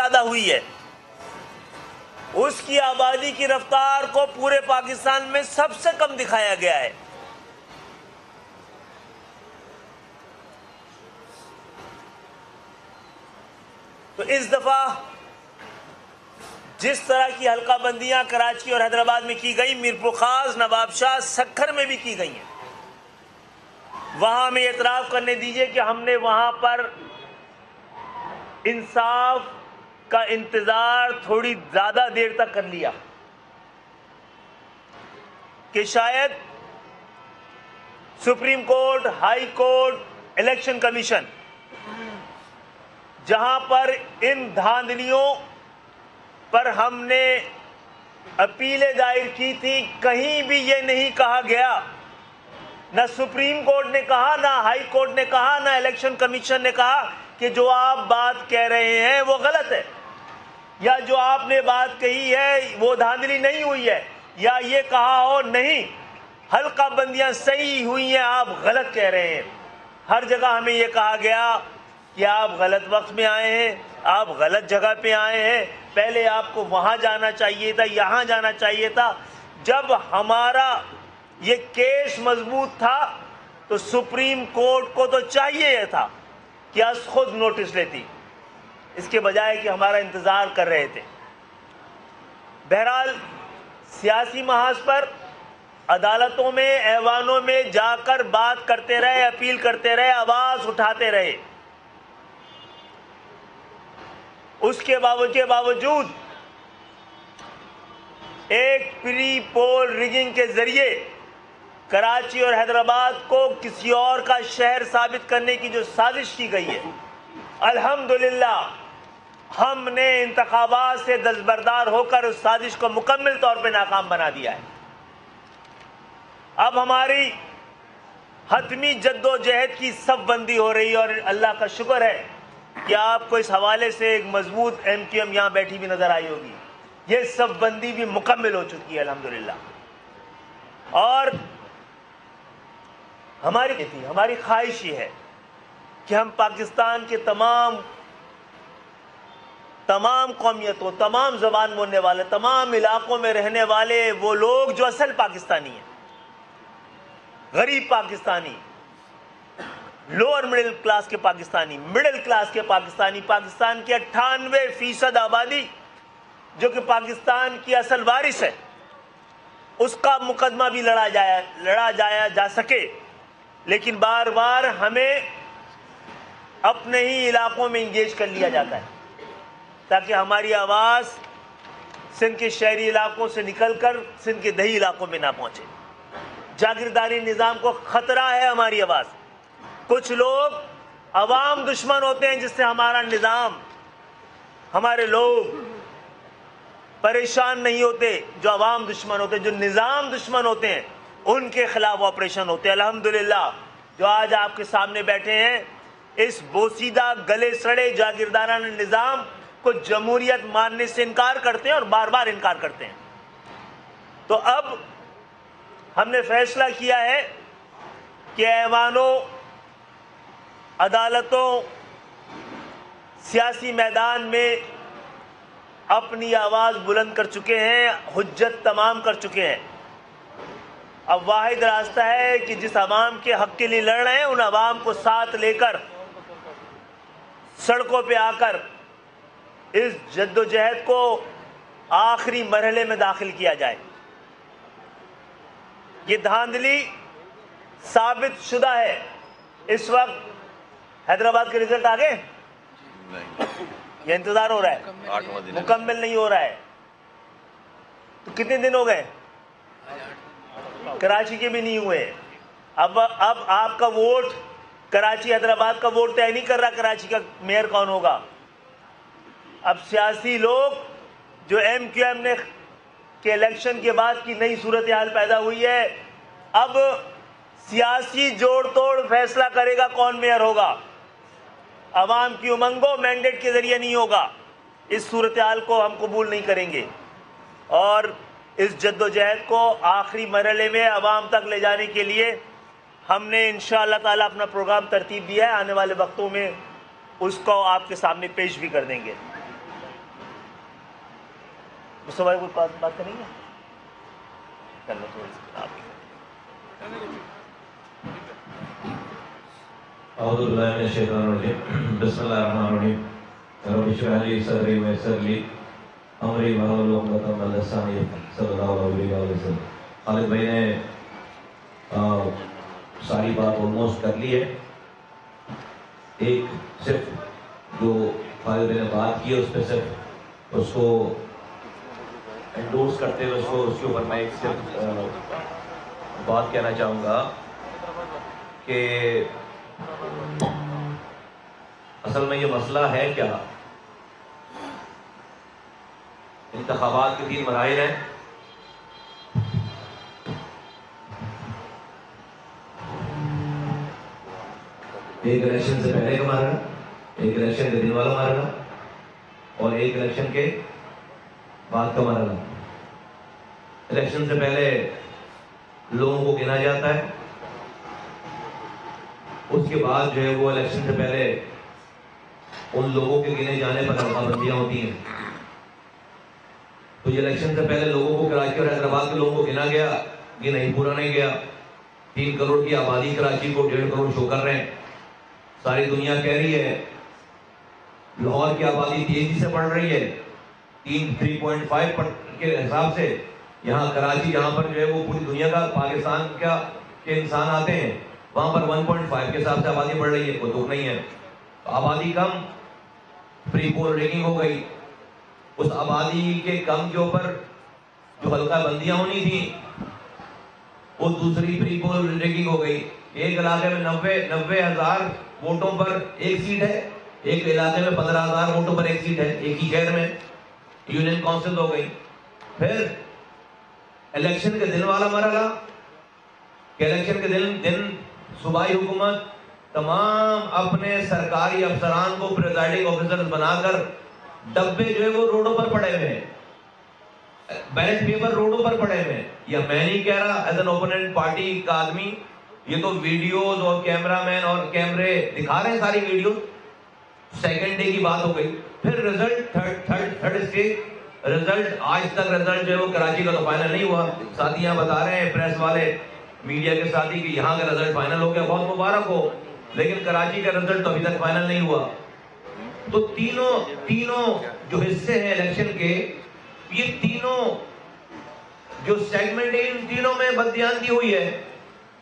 پیدا ہوئی ہے، اس کی آبادی کی رفتار کو پورے پاکستان میں سب سے کم دکھایا گیا ہے۔ تو اس دفعہ جس طرح کی حلقہ بندیاں کراچی اور حیدرآباد میں کی گئی، میرپور خاص، نواب شاہ، سکھر میں بھی کی گئی ہیں، وہاں ہمیں اعتراف کرنے دیجئے کہ ہم نے وہاں پر انصاف کا انتظار تھوڑی زیادہ دیر تک کر لیا، کہ شاید supreme court, high court, election commission جہاں پر ان دھاندلیوں پر ہم نے اپیلیں دائر کی تھی، کہیں بھی یہ نہیں کہا گیا، نہ سپریم کورٹ نے کہا، نہ ہائی کورٹ نے کہا، نہ الیکشن کمیشن نے کہا کہ جو آپ بات کہہ رہے ہیں وہ غلط ہے، یا جو آپ نے بات کہی ہے وہ دھاندلی نہیں ہوئی ہے، یا یہ کہا ہو نہیں حلقہ بندیاں صحیح ہوئی ہیں، آپ غلط کہہ رہے ہیں۔ ہر جگہ ہمیں یہ کہا گیا کہ آپ غلط وقت میں آئے ہیں، آپ غلط جگہ پہ آئے ہیں، پہلے آپ کو وہاں جانا چاہیے تھا، یہاں جانا چاہیے تھا۔ جب ہمارا یہ کیس مضبوط تھا تو سپریم کورٹ کو تو چاہیے تھا کہ خود نوٹس لیتی، اس کے بجائے کہ ہمارا انتظار کر رہے تھے۔ بہرحال سیاسی محاذ پر عدالتوں میں، ایوانوں میں جا کر بات کرتے رہے، اپیل کرتے رہے، آواز اٹھاتے رہے، اس کے باوجود ایک پری پول ریگنگ کے ذریعے کراچی اور حیدرآباد کو کسی اور کا شہر ثابت کرنے کی جو سازش کی گئی ہے، الحمدللہ ہم نے انتخابات سے دستبردار ہو کر اس سازش کو مکمل طور پہ ناکام بنا دیا ہے۔ اب ہماری حتمی جد و جہد کی صف بندی ہو رہی ہے، اور اللہ کا شکر ہے کہ آپ کو اس حوالے سے ایک مضبوط ایم کیو ایم یہاں بیٹھی بھی نظر آئی ہوگی، یہ صف بندی بھی مکمل ہو چکی ہے الحمدللہ۔ اور ہماری خواہش یہ ہے کہ ہم پاکستان کے تمام قومیتوں، تمام زبان بولنے والے، تمام علاقوں میں رہنے والے وہ لوگ جو اصل پاکستانی ہیں، غریب پاکستانی، لوور مڈل کلاس کے پاکستانی، مڈل کلاس کے پاکستانی، پاکستان کی 98% آبادی جو کہ پاکستان کی اصل وارث ہے، اس کا مقدمہ بھی لڑا جایا جا سکے، لیکن بار بار ہمیں اپنے ہی علاقوں میں انگیج کر لیا جاتا ہے تاکہ ہماری آواز سندھ کے شہری علاقوں سے نکل کر سندھ کے دیہی علاقوں میں نہ پہنچے۔ جاگیرداری نظام کو خطرہ ہے ہماری آواز۔ کچھ لوگ عوام دشمن ہوتے ہیں جس سے ہمارا نظام، ہمارے لوگ پریشان نہیں ہوتے، جو عوام دشمن ہوتے ہیں، جو نظام دشمن ہوتے ہیں، ان کے خلاف آپریشن ہوتے ہیں۔ الحمدللہ جو آج آپ کے سامنے بیٹھے ہیں، اس بوسیدہ گلے سڑے جاگیردارانہ نظام کو جمہوریت ماننے سے انکار کرتے ہیں اور بار بار انکار کرتے ہیں۔ تو اب ہم نے فیصلہ کیا ہے کہ ایوانوں، عدالتوں، سیاسی میدان میں اپنی آواز بلند کر چکے ہیں، حجت تمام کر چکے ہیں۔ اب واحد راستہ ہے کہ جس عوام کے حق کے لیے لڑ رہے ہیں، ان عوام کو ساتھ لے کر سڑکوں پہ آ کر اس جد و جہد کو آخری مرحلے میں داخل کیا جائے۔ یہ دھاندلی ثابت شدہ ہے۔ اس وقت حیدرآباد کے رزلٹ آ گئے، یہ انتظار ہو رہا ہے، مکمل نہیں ہو رہا ہے۔ تو کتنے دن ہو گئے؟ کراچی کے بھی نہیں ہوئے۔ اب آپ کا ووٹ، کراچی حیدرآباد کا ووٹ طے نہیں کر رہا کراچی کا میئر کون ہوگا۔ اب سیاسی لوگ جو ایم کیو ایم نے کے الیکشن کے بعد کی نئی صورتحال پیدا ہوئی ہے، اب سیاسی جوڑ توڑ فیصلہ کرے گا کون میئر ہوگا، عوام کی امنگوں مینڈیٹ کے ذریعے نہیں ہوگا۔ اس صورتحال کو ہم قبول نہیں کریں گے، اور اس جد و جہد کو آخری مرحلے میں عوام تک لے جانے کے لیے ہم نے انشاءاللہ تعالی اپنا پروگرام ترتیب دیا ہے۔ آنے والے وقتوں میں اس کو آپ کے سامنے پیش بھی کر دیں گے۔ مصطفیٰ بھائی کوئی بات کریں گے؟ چلو تھوڑی سی آپ اعوذ باللہ من الشیطان الرجیم بسم اللہ الرحمن الرحیم رب اشرح لی صدری ویسر لی امری واحلل عقدۃ من لسانی صلی اللہ علیہ وسلم. خالد بھائی نے ساری بات آلموسٹ کر لی ہے. ایک صرف جو خالد بھائی نے بات کی ہے اس پہ صرف اس کو انڈورس کرتے ہوئے اس کے اوپر میں ایک صرف بات کہنا چاہوں گا کہ اصل میں یہ مسئلہ ہے کیا. انتخابات کے 3 مراحل ہیں. ایک الیکشن سے پہلے کا مرحلہ, ایک الیکشن کے دن والا مرحلہ, اور ایک الیکشن کے بعد کا مرحلہ. الیکشن سے پہلے لوگوں کو گنا جاتا ہے, اس کے بعد جو ہے وہ الیکشن سے پہلے ان لوگوں کے گنے جانے پر پابندیاں ہوتی ہیں. تو یہ الیکشن سے پہلے لوگوں کو کراچی اور حیدرآباد کے لوگوں کو گنا گیا, یہ نہیں پورا نہیں گیا. 3 کروڑ کی آبادی کراچی کو 1.5 کروڑ شو کر رہے ہیں. ساری دنیا کہہ رہی ہے لاہور کی آبادی تیزی سے بڑھ رہی ہے, 3.5 کے حساب سے. یہاں کراچی جہاں پر جو ہے وہ پوری دنیا کا پاکستان کے انسان آتے ہیں, وہاں پر 1.5 کے حساب سے آبادی بڑھ رہی ہے, کوئی دکھ نہیں ہے. آبادی کم, پری پول ریگنگ ہو گئی. اس آبادی کے کم کے اوپر جو حلقہ بندیاں ہونی تھیں وہ دوسری پری پول ریگنگ ہو گئی. ایک علاقے میں 90,000 ووٹوں پر ایک سیٹ ہے, ایک علاقے میں 15,000 ووٹوں پر ایک سیٹ ہے, ایک ہی شہر میں یونین کونسل ہو گئی. پھر الیکشن کے دن والا مرحلہ کہ الیکشن کے دن صوبائی حکومت تمام اپنے سرکاری افسران کو پریزائڈنگ آفیسر بنا کر ڈبے جو ہے وہ روڈوں پر پڑے ہوئے ہیں, بیلٹ پیپر روڈوں پر پڑے ہوئے ہیں. یا میں نہیں کہہ رہا ایز این اوپوننٹ پارٹی کا آدمی, یہ تو ویڈیوز اور کیمرہ مین اور کیمرے دکھا رہے ہیں ساری ویڈیوز. سیکنڈ ڈے کی بات ہو گئی. پھر رزلٹ تھرڈ اسٹیج رزلٹ, آج تک رزلٹ جو ہے وہ کراچی کا تو فائنل نہیں ہوا. ساتھی یہاں بتا رہے ہیں پریس والے, میڈیا کے ساتھی کہ یہاں کا رزلٹ فائنل ہو گیا, بہت مبارک ہو, لیکن کراچی کا رزلٹ تو ابھی تک فائنل نہیں ہوا. تو تینوں جو حصے ہیں الیکشن کے, یہ تینوں جو سیگمنٹ ان تینوں میں بددیانتی ہوئی ہے.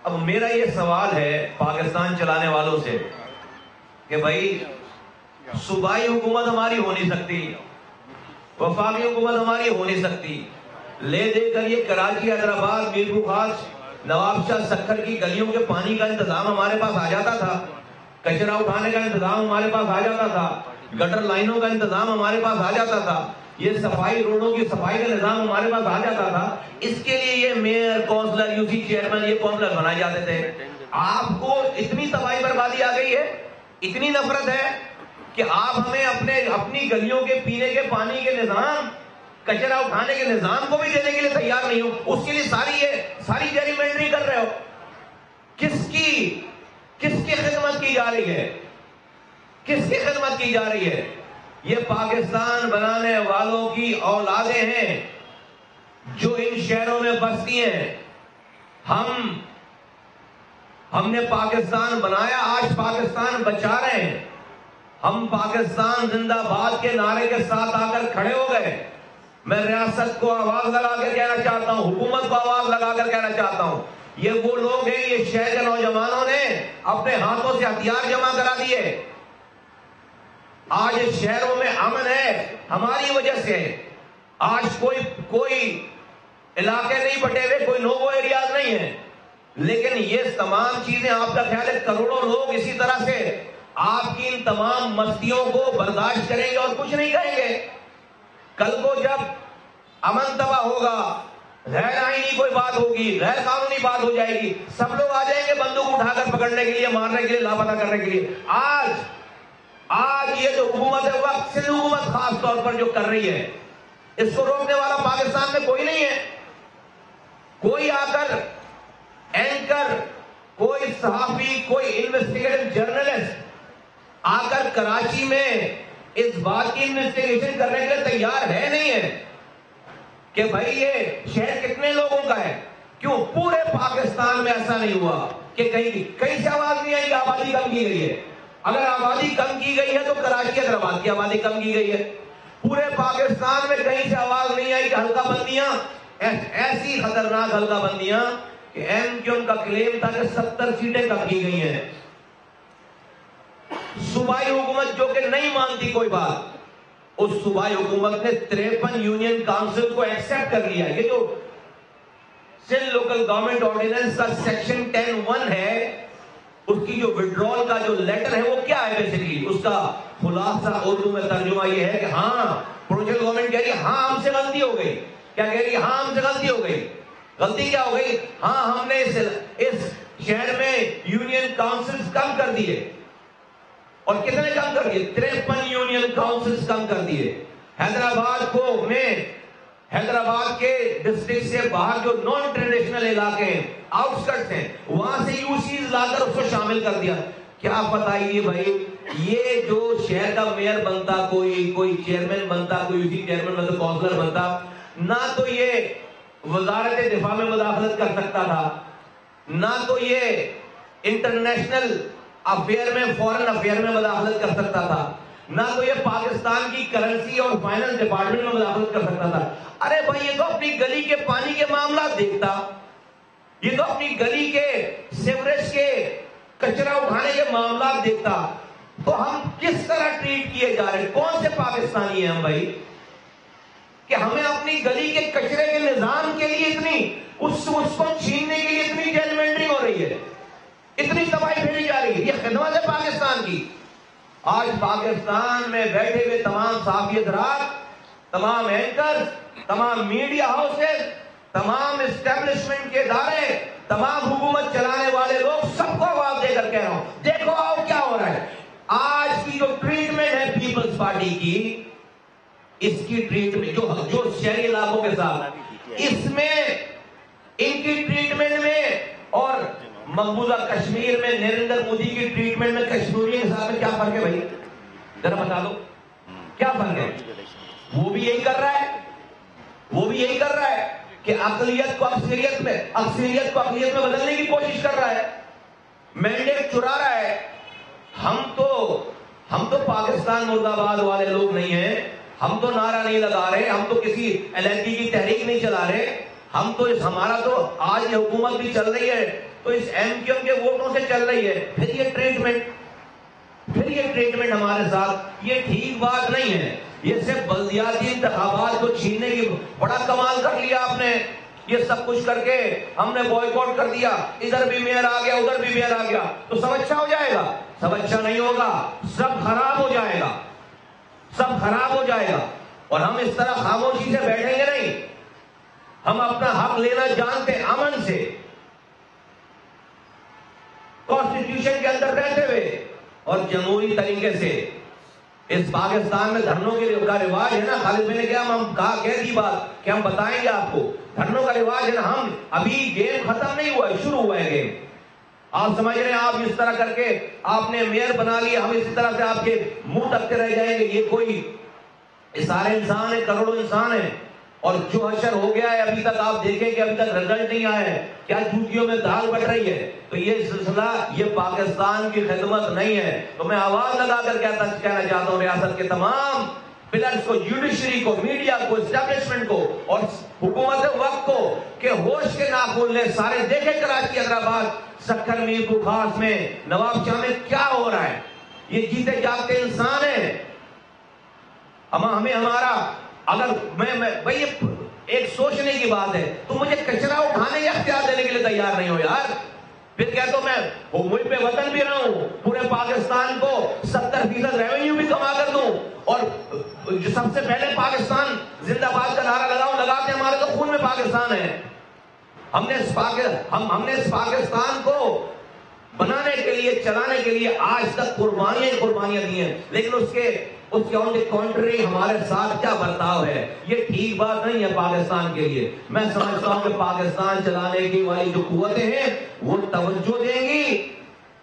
اب میرا یہ سوال ہے پاکستان چلانے والوں سے کہ بھائی صوبائی حکومت ہماری ہو نہیں سکتی, وفاقی حکومت ہماری ہو نہیں سکتی, لے دے کر یہ کراچی حیدرآباد میر بخاش نواب شاہ سکھر کی گلیوں کے پانی کا انتظام ہمارے پاس آ جاتا تھا, کچرا اٹھانے کا انتظام ہمارے پاس آ جاتا تھا, گٹر لائنوں کا انتظام ہمارے پاس آ جاتا تھا, یہ صفائی روڈوں کی صفائی کا نظام ہمارے پاس آ جاتا تھا. اس کے لیے یہ mayor, councillor, U C chairman, یہ کونسلر بنائے جاتے تھے. آپ کو اتنی تباہی بربادی آ گئی ہے, اتنی نفرت ہے کہ آپ ہمیں اپنی گلیوں کے پینے کے پانی کے نظام, کچرا اٹھانے کے نظام کو بھی دینے کے لیے تیار نہیں ہو. اس کے لیے ساری جیرمنڈری کر رہے ہو. کس کی خدمت کی جا رہی ہے, کس کی خدمت کی جا رہی ہے؟ یہ پاکستان بنانے والوں کی اولادیں ہیں جو ان شہروں میں بستی ہیں. ہم نے پاکستان بنایا, آج پاکستان بچا رہے ہیں. ہم پاکستان زندہ باد کے نعرے کے ساتھ آ کر کھڑے ہو گئے. میں ریاست کو آواز لگا کر کہنا چاہتا ہوں, حکومت کو آواز لگا کر کہنا چاہتا ہوں, یہ وہ لوگ ہیں, یہ شہر کے نوجوانوں نے اپنے ہاتھوں سے ہتھیار جمع کرا دیے. آج شہروں میں امن ہے ہماری وجہ سے. آج کوئی علاقے نہیں بٹے ہوئے, کوئی نوگو ایریاز نہیں ہیں. لیکن یہ تمام چیزیں آپ کا خیال ہے کروڑوں لوگ اسی طرح سے آپ کی ان تمام مستیوں کو برداشت کریں گے اور کچھ نہیں کہیں گے. کل کو جب امن تباہ ہوگا, غیر آئینی کوئی بات ہوگی, غیر قانونی بات ہو جائے گی, سب لوگ آ جائیں گے بندوق اٹھا کر پکڑنے کے لیے, مارنے کے لیے, لاپتہ کرنے کے لیے. آج یہ جو حکومت ہے, وقت سے حکومت خاص طور پر جو کر رہی ہے, اس کو روکنے والا پاکستان میں کوئی نہیں ہے. کوئی آ کر اینکر, کوئی صحافی, کوئی انویسٹیگیٹو جرنلسٹ آ کر کراچی میں اس بات کی انویسٹیگیشن کرنے کے لیے تیار ہے نہیں ہے. کہ بھائی یہ شہر کتنے لوگوں کا ہے. کیوں پورے پاکستان میں ایسا نہیں ہوا کہ کہیں سے آواز نہیں آئی کہ آبادی کم کی گئی ہے. اگر آبادی کم کی گئی ہے تو کراچی حیدرآباد کی آبادی کم کی گئی ہے. پورے پاکستان میں کہیں سے آواز نہیں آئی کہ حلقہ بندیاں ایسی خطرناک حلقہ بندیاں کہ ایم کیو ایم کا کلیم تھا کہ 70 سیٹیں کم کی گئی ہیں. صوبائی حکومت جو کہ نہیں مانتی کوئی بات, اس صوبائی حکومت نے 53 یونین کاؤنسل کو ایکسپٹ کر لیا. یہ جو سندھ لوکل گورنمنٹ آرڈیننس کا سیکشن 10(1) ہے, اس کی جو وڈرول کا جو لیٹر ہے وہ کیا ہے بیسیکلی, اس کا خلاصہ اردو میں ترجمہ یہ ہے کہ ہاں پروجیکٹ گورنمنٹ کہہ رہی ہے ہاں ہم سے غلطی ہو گئی. کیا کہہ رہی ہے؟ ہاں ہم سے غلطی ہو گئی. غلطی کیا ہو گئی؟ ہاں ہم نے اس شہر میں یونین کاؤنسلز کم کر دیے. اور کتنے کم کر دیے؟ 53 یونین کاؤنسلز کم کر دیے. حیدرآباد کے ڈسٹرکٹ سے باہر جو نان ٹریڈیشنل علاقے ہیں, آؤٹ سکرٹس ہیں, وہاں سے یو سیز لا کر اس کو شامل کر دیا. کیا بتائیے بھائی, یہ جو شہر کا میئر بنتا, کوئی چیئرمین بنتا, کوئی اسی چیئرمین بنتا, کونسلر بنتا, نہ تو یہ وزارت دفاع میں مداخلت کر سکتا تھا, نہ تو یہ انٹرنیشنل افیئر میں, فورن افیئر میں مداخلت کر سکتا تھا, نہ تو یہ پاکستان کی کرنسی اور فائنانس ڈپارٹمنٹ میں مداخلت کر سکتا تھا. ارے بھائی یہ تو اپنی گلی کے پانی کے معاملات دیکھتا, یہ تو اپنی گلی کے سیوریج کے کچرا اٹھانے کے معاملات دیکھتا. تو ہم کس طرح ٹریٹ کیے جا رہے ہیں؟ کون سے پاکستانی ہیں ہم بھائی کہ ہمیں اپنی گلی کے کچرے کے نظام کے لیے اتنی اس کو چھیننے کے لیے اتنی ججمنٹنگ ہو رہی ہے, اتنی تباہی پھیلی جا رہی ہے؟ یہ خدمت ہے پاکستان کی. آج پاکستان میں بیٹھے ہوئے تمام صحافی حضرات, تمام اینکر, تمام میڈیا ہاؤسز, تمام اسٹیبلشمنٹ کے ادارے, تمام حکومت چلانے والے لوگ, سب کو آواز دے کر کہہ رہا ہوں, دیکھو آؤ کیا ہو رہا ہے. آج کی جو ٹریٹمنٹ ہے پیپلز پارٹی کی, اس کی ٹریٹمنٹ جو شہری علاقوں کے ساتھ, اس میں ان کی ٹریٹمنٹ میں اور مقبوضہ کشمیر میں نریندر مودی کی ٹریٹمنٹ میں کشمیریوں کے ساتھ میں کیا فرق ہے بھائی؟ ذرا بتا دو کیا فرق ہے. وہ بھی یہی کر رہا ہے, وہ بھی یہی کر رہا ہے کہ اقلیت کو اکثریت میں, اکثریت کو اقلیت میں بدلنے کی کوشش کر رہا ہے, مینڈیٹ چرا رہا ہے. ہم تو پاکستان مرد آباد والے لوگ نہیں ہیں, ہم تو نعرہ نہیں لگا رہے, ہم تو کسی علیحدگی کی تحریک نہیں چلا رہے, ہم تو ہمارا تو آج یہ حکومت بھی چل رہی ہے تو اس ایم کیو ایم کے ووٹوں سے چل رہی ہے. پھر یہ ٹریٹمنٹ ہمارے ساتھ, یہ ٹھیک بات نہیں ہے. یہ صرف بلدیاتی انتخابات کو چھیننے کی بڑا کمال کر لیا آپ نے. یہ سب کچھ کر کے ہم نے بوائکاٹ کر دیا, ادھر بھی میئر آ گیا, ادھر بھی میئر آ گیا, تو سب اچھا ہو جائے گا؟ سب اچھا نہیں ہوگا, سب خراب ہو جائے گا, سب خراب ہو جائے گا. اور ہم اس طرح خاموشی سے بیٹھیں گے نہیں, ہم اپنا حق لینا جانتے امن سے, کانسٹیٹیوشن کے اندر رہتے ہوئے اور جمہوری طریقے سے. اس پاکستان میں دھرنوں کا رواج ہے نا, خالد بھائی نے کیا ہم کہہ دی بات کہ ہم بتائیں گے آپ کو, دھرنوں کا رواج ہے نا. ہم ابھی گیم ختم نہیں ہوا ہے, شروع ہوا ہے گیم. آپ سمجھ رہے ہیں آپ اس طرح کر کے آپ نے میئر بنا لیا, ہم اس طرح سے آپ کے منہ تکتے رہ جائیں گے؟ یہ کوئی, یہ سارے انسان ہیں, کروڑوں انسان ہیں, اور جو حشر ہو گیا ہے ابھی تک آپ دیکھیں کہ ابھی تک رزلٹ نہیں آیا ہے, کیا جوتیوں میں دال بٹ رہی ہے. تو یہ سلسلہ یہ پاکستان کی خدمت نہیں ہے. تو میں آواز لگا کر کہنا چاہتا ہوں ریاست کے تمام پلرز کو, جوڈیشری کو, میڈیا کو, اسٹیبلشمنٹ کو اور حکومت وقت کو کہ ہوش کے ناخن لیں. سارے دیکھیں کراچی, حیدرآباد, سکھر, میرپور خاص میں, نواب شاہ میں کیا ہو رہا ہے. یہ جیتے جاگتے انسان ہیں. ہمیں ہمارا اگر بھائی ایک سوچنے کی بات ہے, تو مجھے کچرا اٹھانے یا اختیار دینے کے لیے تیار نہیں ہو یار. پھر کہتا ہوں میں ملک پہ وطن بھی رہا ہوں, پورے پاکستان کو 70% ریونیو بھی کما کر دوں, اور جو سب سے پہلے پاکستان زندہ باد کا نعرہ لگاتے ہیں. ہمارے تو خون میں پاکستان ہے. ہم نے اس پاکستان کو بنانے کے لیے, چلانے کے لیے آج تک قربانیاں دی ہیں, لیکن اس کے آن دی کنٹری ہمارے ساتھ کیا برتاؤ ہے, یہ ٹھیک بات نہیں ہے پاکستان کے لیے. میں سمجھتا ہوں کہ پاکستان چلانے کی والی جو قوتیں ہیں وہ توجہ دیں گی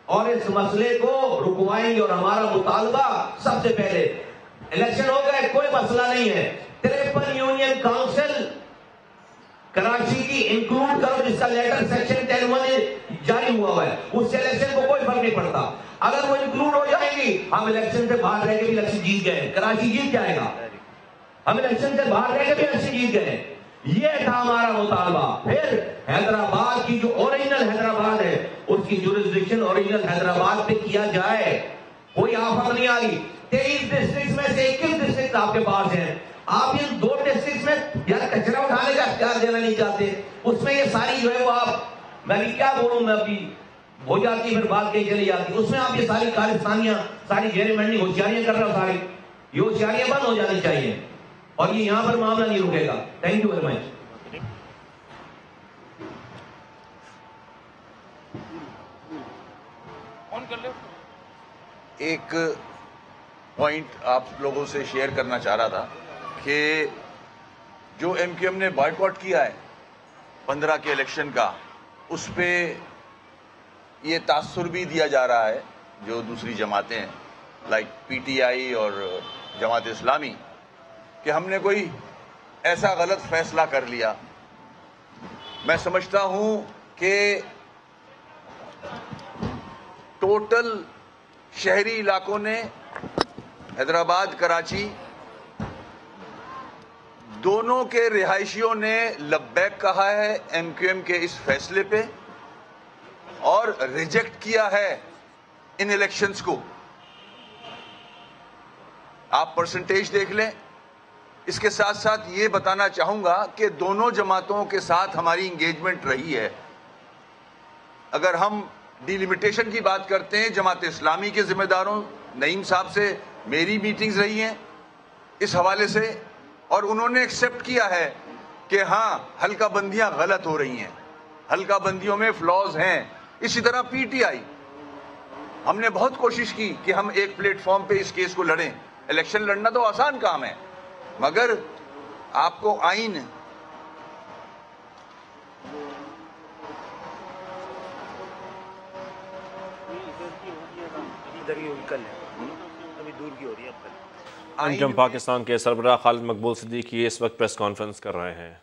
اور اس مسئلے کو رکوائیں گی. اور ہمارا مطالبہ سب سے پہلے, الیکشن ہو گئے کوئی مسئلہ نہیں ہے, 53 یونین کاؤنسل کراچی کی انکلوڈ کرو جس کا لیٹر سیکشن 10(1) جاری ہوا ہے، اس سے الیکشن کو کوئی فرق نہیں پڑتا. اگر وہ انکلوڈ ہو جائے گی ہم الیکشن سے باہر رہ کے بھی الیکشن جیت گئے، کراچی جیت جائے گا. ہم الیکشن سے باہر رہ کے بھی الیکشن جیت گئے. یہ تھا ہمارا مطالبہ. پھر حیدرآباد کی جو اوریجنل حیدرآباد ہے اس کی جورسڈکشن اوریجنل حیدرآباد پہ کیا جائے. کوئی آفت نہیں آ رہی. 23 ڈسٹرکٹس میں سے 21 ڈسٹرکٹ آپ کے پاس ہیں. آپ ان 2 ڈسٹرکٹس میں یار کچرا اٹھانے کا اختیار دینا نہیں چاہتے. اس میں یہ ساری جو ہے وہ آپ، میں بھی کیا بولوں، میں ابھی ہو جاتی پھر بات کہیں چلی جاتی. اس میں آپ یہ ساری کارستانیاں، ساری غیر منڈی ہوشیاریاں کر رہے ہو. ساری یہ ہوشیاریاں بند ہو جانی چاہیے اور یہ یہاں پر معاملہ نہیں رکے گا. Thank you very much. ایک پوائنٹ آپ لوگوں سے شیئر کرنا چاہ رہا تھا کہ جو ایم کیو ایم نے بائیکاٹ کیا ہے 15 کے الیکشن کا، اس پہ یہ تاثر بھی دیا جا رہا ہے جو دوسری جماعتیں ہیں لائک پی ٹی آئی اور جماعت اسلامی، کہ ہم نے کوئی ایسا غلط فیصلہ کر لیا. میں سمجھتا ہوں کہ ٹوٹل شہری علاقوں نے، حیدرآباد کراچی دونوں کے رہائشیوں نے لبیک کہا ہے ایم کیو ایم کے اس فیصلے پہ اور ریجیکٹ کیا ہے ان الیکشنز کو. آپ پرسنٹیج دیکھ لیں. اس کے ساتھ ساتھ یہ بتانا چاہوں گا کہ دونوں جماعتوں کے ساتھ ہماری انگیجمنٹ رہی ہے. اگر ہم ڈیلیمیٹیشن کی بات کرتے ہیں، جماعت اسلامی کے ذمہ داروں نعیم صاحب سے میری میٹنگز رہی ہیں اس حوالے سے، اور انہوں نے ایکسیپٹ کیا ہے کہ ہاں حلقہ بندیاں غلط ہو رہی ہیں، حلقہ بندیوں میں فلاز ہیں. اسی طرح پی ٹی آئی، ہم نے بہت کوشش کی کہ ہم ایک پلیٹ فارم پہ اس کیس کو لڑیں. الیکشن لڑنا تو آسان کام ہے، مگر آپ کو آئین انجم پاکستان کے سربراہ خالد مقبول صدیقی اس وقت پریس کانفرنس کر رہے ہیں.